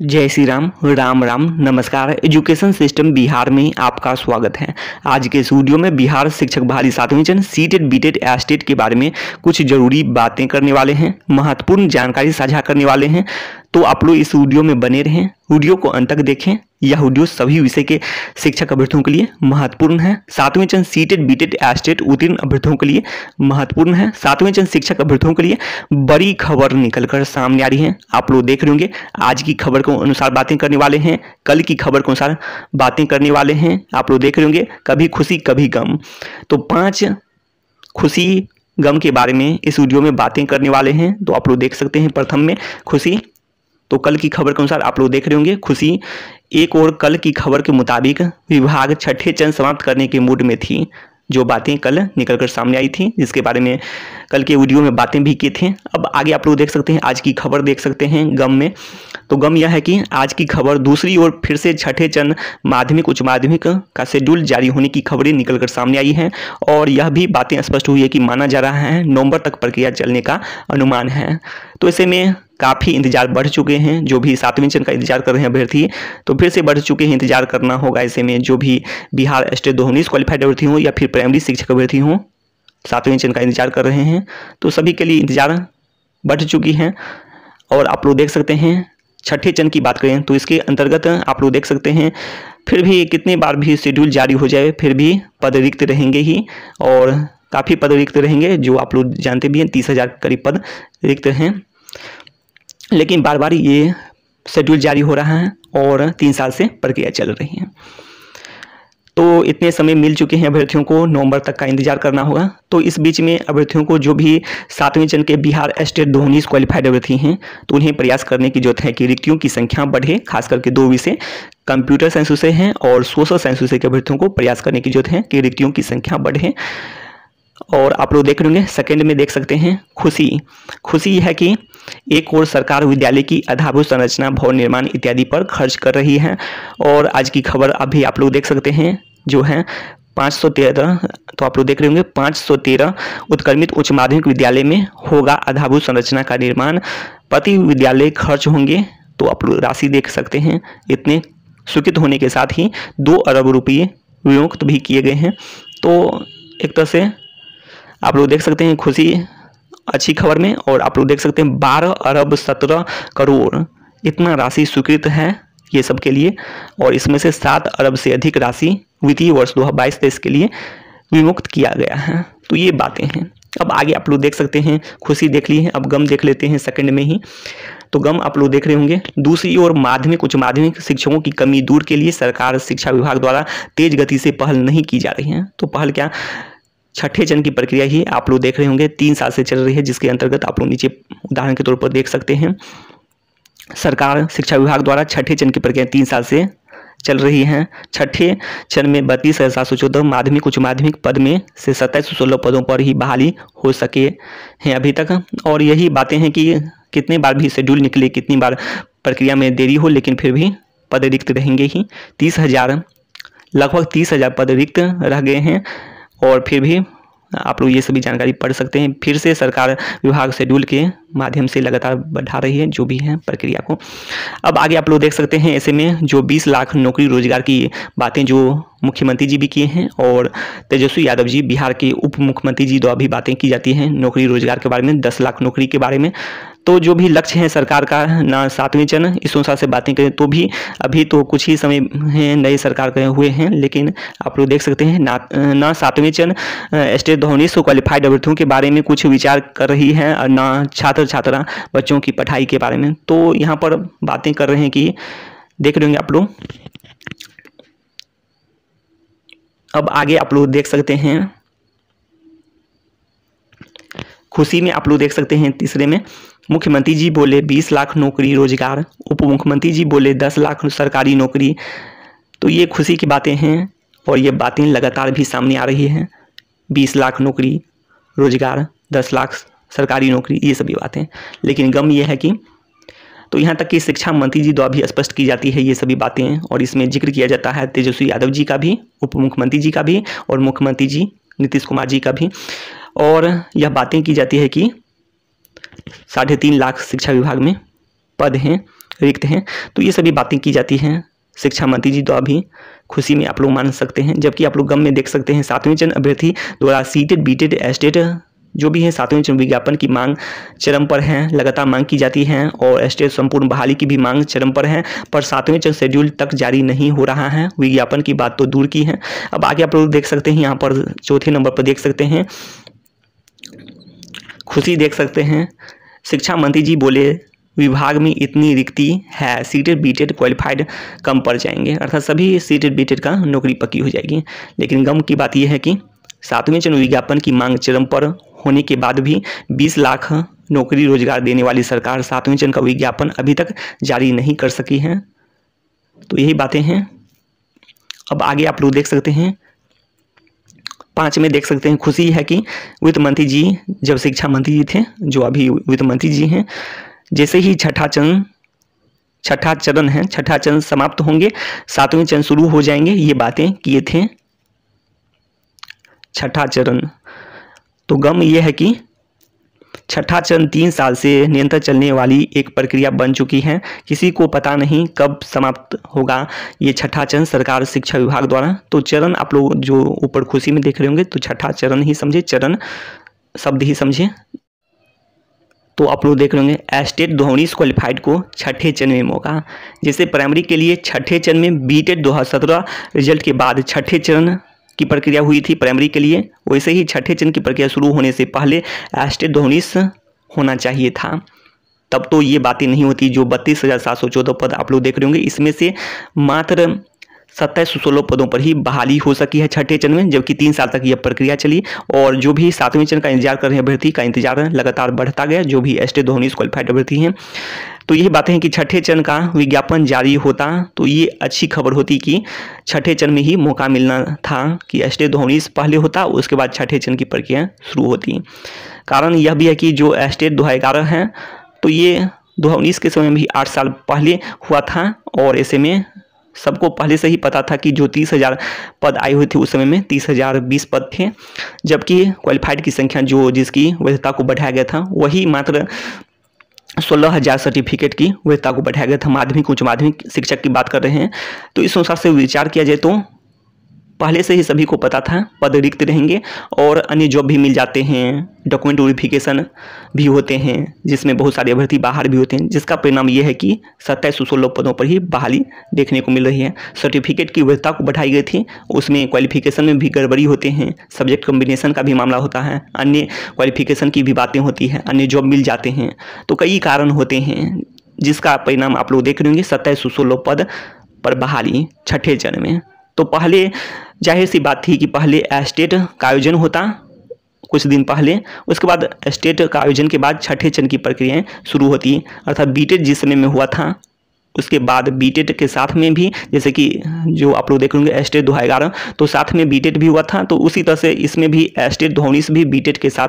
जय श्री राम, राम राम, नमस्कार। Education system Bihar में आपका स्वागत है। आज के इस वीडियो में बिहार शिक्षक बहाली 7वीं चरण सीटेट बीटेट एस्टेट के बारे में कुछ जरूरी बातें करने वाले हैं, महत्वपूर्ण जानकारी साझा करने वाले हैं। तो आप लोग इस वीडियो में बने रहें, वीडियो को अंत तक देखें। यह वीडियो सभी विषय के शिक्षक अभ्यर्थियों के लिए महत्वपूर्ण है। 7वीं चरण सीटेट बीटेट एस्टेट उत्तीर्ण अभ्यर्थियों के लिए महत्वपूर्ण है। 7वीं चरण शिक्षक अभ्यर्थियों के लिए बड़ी खबर निकलकर सामने आ रही है। आप लोग देख रहे होंगे, आज की खबर के अनुसार बातें करने वाले हैं, कल की खबर के अनुसार बातें करने वाले हैं। आप लोग देख रहे होंगे, कभी खुशी कभी गम। तो 5 खुशी गम के बारे में इस वीडियो में बातें करने वाले हैं। तो आप लोग देख सकते हैं, प्रथम में खुशी। तो कल की खबर के अनुसार आप लोग देख रहे होंगे खुशी। एक और कल की खबर के मुताबिक विभाग छठे चरण समाप्त करने के मूड में थी। जो बातें कल निकलकर सामने आई थी, जिसके बारे में कल के वीडियो में बातें भी की थी। अब आगे आप लोग देख सकते हैं, आज की खबर देख सकते हैं गम में। तो गम यह है कि आज की खबर दूसरी ओर फिर से छठे चरण माध्यमिक उच्च माध्यमिक का शेड्यूल जारी होने की खबरें निकलकर सामने आई हैं। और यह भी बातें स्पष्ट हुई है कि माना जा रहा है नवंबर तक प्रक्रिया चलने का अनुमान है। तो ऐसे में काफ़ी इंतजार बढ़ चुके हैं। जो भी 7वीं चरण का इंतजार कर रहे हैं अभ्यर्थी, तो फिर से बढ़ चुके हैं, इंतजार करना होगा। ऐसे में जो भी बिहार स्टेट 2019 क्वालिफाइड अभ्यर्थी हों या फिर प्राइमरी शिक्षक अभ्यर्थी हों, 7वीं चरण का इंतजार कर रहे हैं, तो सभी के लिए इंतजार बढ़ चुकी है। और आप लोग देख सकते हैं, छठे चरण की बात करें तो इसके अंतर्गत आप लोग देख सकते हैं, फिर भी कितने बार भी शेड्यूल जारी हो जाए, फिर भी पद रिक्त रहेंगे ही। और काफ़ी पद रिक्त रहेंगे, जो आप लोग जानते भी हैं, 30,000 करीब पद रिक्त हैं। लेकिन बार बार ये शेड्यूल जारी हो रहा है और 3 साल से प्रक्रिया चल रही है। तो इतने समय मिल चुके हैं अभ्यर्थियों को, नवंबर तक का इंतजार करना होगा। तो इस बीच में अभ्यर्थियों को, जो भी 7वीं चरण के बिहार स्टेट 2019 क्वालिफाइड अभ्यर्थी हैं, तो उन्हें प्रयास करने की जरूरत है कि रिक्तियों की संख्या बढ़े। खास करके 2 विषय कंप्यूटर साइंस विषय हैं और सोशल साइंस विषय के अभ्यर्थियों को प्रयास करने की जरूरत है कि रिक्तियों की संख्या बढ़े। और आप लोग देख रहे होंगे, सेकेंड में देख सकते हैं खुशी है कि एक और सरकार विद्यालय की आधारभूत संरचना, भवन निर्माण इत्यादि पर खर्च कर रही है। और आज की खबर अभी आप लोग देख सकते हैं, जो है 513। तो आप लोग देख रहे होंगे, 513 उत्क्रमित उच्च माध्यमिक विद्यालय में होगा आधारभूत संरचना का निर्माण। प्रति विद्यालय खर्च होंगे, तो आप लोग राशि देख सकते हैं। इतने स्वीकृत होने के साथ ही 2 अरब रुपये विमुक्त भी किए गए हैं। तो एक तरह से आप लोग देख सकते हैं खुशी अच्छी खबर में। और आप लोग देख सकते हैं 12 अरब 17 करोड़ इतना राशि स्वीकृत है ये सब के लिए। और इसमें से 7 अरब से अधिक राशि वित्तीय वर्ष 2022-23 के लिए विमुक्त किया गया है। तो ये बातें हैं। अब आगे आप लोग देख सकते हैं, खुशी देख ली है, अब गम देख लेते हैं सेकंड में ही। तो गम आप लोग देख रहे होंगे, दूसरी ओर माध्यमिक उच्च माध्यमिक शिक्षकों की कमी दूर के लिए सरकार शिक्षा विभाग द्वारा तेज गति से पहल नहीं की जा रही है। तो पहल क्या, छठे चरण की प्रक्रिया ही आप लोग देख रहे होंगे 3 साल से चल रही है, जिसके अंतर्गत आप लोग नीचे उदाहरण के तौर पर देख सकते हैं, सरकार शिक्षा विभाग द्वारा छठे चरण की प्रक्रिया 3 साल से चल रही है। छठे चरण में 32,714 माध्यमिक उच्च माध्यमिक पद में से 2716 पदों पर ही बहाली हो सके हैं अभी तक। और यही बातें हैं कि कितने बार भी शेड्यूल निकले, कितनी बार प्रक्रिया में देरी हो, लेकिन फिर भी पद रिक्त रहेंगे ही। 30,000 लगभग 30,000 पद रिक्त रह गए हैं। और फिर भी आप लोग ये सभी जानकारी पढ़ सकते हैं। फिर से सरकार विभाग शेड्यूल के माध्यम से लगातार बढ़ा रही है जो भी है प्रक्रिया को। अब आगे आप लोग देख सकते हैं, ऐसे में जो 20 लाख नौकरी रोजगार की बातें जो मुख्यमंत्री जी भी किए हैं और तेजस्वी यादव जी बिहार के उप मुख्यमंत्री जी द्वारा भी बातें की जाती हैं नौकरी रोजगार के बारे में, 10 लाख नौकरी के बारे में। तो जो भी लक्ष्य है सरकार का, ना 7वीं चरण इस अनुसार से बातें करें तो भी अभी तो कुछ ही समय है नए सरकार के हुए हैं, लेकिन आप लोग देख सकते हैं ना 7वीं चरण स्टेट 2019 क्वालिफाइड अभ्यर्थियों के बारे में कुछ विचार कर रही है और ना छात्रा बच्चों की पढ़ाई के बारे में। तो यहाँ पर बातें कर रहे हैं कि देख रहे होंगे आप लोग। अब आगे आप लोग देख सकते हैं, खुशी में आप लोग देख सकते हैं, तीसरे में मुख्यमंत्री जी बोले 20 लाख नौकरी रोजगार, उप मुख्यमंत्री जी बोले 10 लाख सरकारी नौकरी। तो ये खुशी की बातें हैं और ये बातें लगातार भी सामने आ रही हैं। 20 लाख नौकरी रोजगार, 10 लाख सरकारी नौकरी, ये सभी बातें। लेकिन गम ये है कि तो यहाँ तक कि शिक्षा मंत्री जी द्वारा भी स्पष्ट की जाती है ये सभी बातें। और इसमें जिक्र किया जाता है तेजस्वी यादव जी का भी, उप मुख्यमंत्री जी का भी और मुख्यमंत्री जी नीतीश कुमार जी का भी। और यह बातें की जाती है कि 3.5 लाख शिक्षा विभाग में पद हैं रिक्त हैं। तो ये सभी बातें की जाती हैं शिक्षा मंत्री जी द्वारा भी, खुशी में आप लोग मान सकते हैं। जबकि आप लोग गम में देख सकते हैं 7वें चरण अभ्यर्थी द्वारा सीटेट बीटेट एस्टेट जो भी है 7वें चरण विज्ञापन की मांग चरम पर है, लगातार मांग की जाती है और एस्टेट संपूर्ण बहाली की भी मांग चरम पर है, पर 7वें चरण शेड्यूल तक जारी नहीं हो रहा है। विज्ञापन की बात तो दूर की है। अब आगे आप लोग देख सकते हैं, यहाँ पर चौथे नंबर पर देख सकते हैं, खुशी देख सकते हैं। शिक्षा मंत्री जी बोले विभाग में इतनी रिक्ति है, सीटेट बीटेट क्वालिफाइड कम पड़ जाएंगे, अर्थात सभी सीटेट बीटेट का नौकरी पक्की हो जाएगी। लेकिन गम की बात यह है कि 7वें चरण विज्ञापन की मांग चरम पर होने के बाद भी 20 लाख नौकरी रोजगार देने वाली सरकार 7वें चरण का विज्ञापन अभी तक जारी नहीं कर सकी है। तो यही बातें हैं। अब आगे आप लोग देख सकते हैं 5 में देख सकते हैं, खुशी है कि वित्त मंत्री जी जब शिक्षा मंत्री जी थे, जो अभी वित्त मंत्री जी हैं, जैसे ही छठा चरण समाप्त होंगे 7वें चरण शुरू हो जाएंगे, ये बातें किए थे। छठा चरण, तो गम ये है कि छठा चरण 3 साल से निरंतर चलने वाली एक प्रक्रिया बन चुकी है। किसी को पता नहीं कब समाप्त होगा ये छठा चरण सरकार शिक्षा विभाग द्वारा। तो चरण आप लोग जो ऊपर खुशी में देख रहे होंगे, तो छठा चरण ही समझे, चरण शब्द ही समझे। तो आप लोग देख रहे होंगे एस्टेट 2019 क्वालिफाइड को छठे चरण में मौका। जैसे प्राइमरी के लिए छठे चरण में बीटेट 2017 रिजल्ट के बाद छठे चरण की प्रक्रिया हुई थी प्राइमरी के लिए, वैसे ही छठे चरण की प्रक्रिया शुरू होने से पहले एस्टेट 2019 होना चाहिए था। तब तो ये बातें नहीं होती। जो 32,714 पद आप लोग देख रहे होंगे, इसमें से मात्र 2716 पदों पर ही बहाली हो सकी है छठे चरण में, जबकि 3 साल तक यह प्रक्रिया चली। और जो भी 7वें चरण का इंतजार कर रहे हैं अभ्यर्थी का इंतजार लगातार बढ़ता गया, जो भी एस्टेट 2019 क्वालिफाइड अभ्यर्थी हैं। तो यही बातें हैं कि छठे चरण का विज्ञापन जारी होता तो ये अच्छी खबर होती कि छठे चरण में ही मौका मिलना था कि एस्टेट 2019 पहले होता, उसके बाद छठे चरण की प्रक्रिया शुरू होती। कारण यह भी है कि जो एस्टेट 2011 है, तो ये 2019 के समय में भी 8 साल पहले हुआ था और ऐसे में सबको पहले से ही पता था कि जो 30,000 पद आए हुए थे उस समय में 30,020 पद थे, जबकि क्वालिफाइड की संख्या जो जिसकी वैधता को बढ़ाया गया था वही मात्र 16,000 सर्टिफिकेट की वैधता को बढ़ाया गया था। माध्यमिक उच्च माध्यमिक शिक्षक की बात कर रहे हैं। तो इस अनुसार से विचार किया जाए तो पहले से ही सभी को पता था पद रिक्त रहेंगे और अन्य जॉब भी मिल जाते हैं, डॉक्यूमेंट वेरिफिकेशन भी होते हैं, जिसमें बहुत सारे अभ्यर्थी बाहर भी होते हैं, जिसका परिणाम यह है कि 2716 पदों पर ही बहाली देखने को मिल रही है। सर्टिफिकेट की वैधता को बढ़ाई गई थी, उसमें क्वालिफिकेशन में भी गड़बड़ी होते हैं, सब्जेक्ट कॉम्बिनेशन का भी मामला होता है, अन्य क्वालिफिकेशन की भी बातें होती हैं, अन्य जॉब मिल जाते हैं। तो कई कारण होते हैं जिसका परिणाम आप लोग देख रहे होंगे 2716 पद पर बहाली छठे चरण में। तो पहले जाहिर सी बात थी कि पहले एस्टेट का आयोजन होता कुछ दिन पहले, उसके बाद एस्टेट का आयोजन के बाद छठे चरण की प्रक्रियाएं शुरू होती, अर्थात बीटेट जिस समय में हुआ था उसके बाद बीटेट के साथ में भी, जैसे कि जो आप लोग देखेंगे एस्टेट 2011, तो साथ में बीटेट भी हुआ था, तो उसी तरह से इसमें भी एस्टेट 2019 भी बीटेट के साथ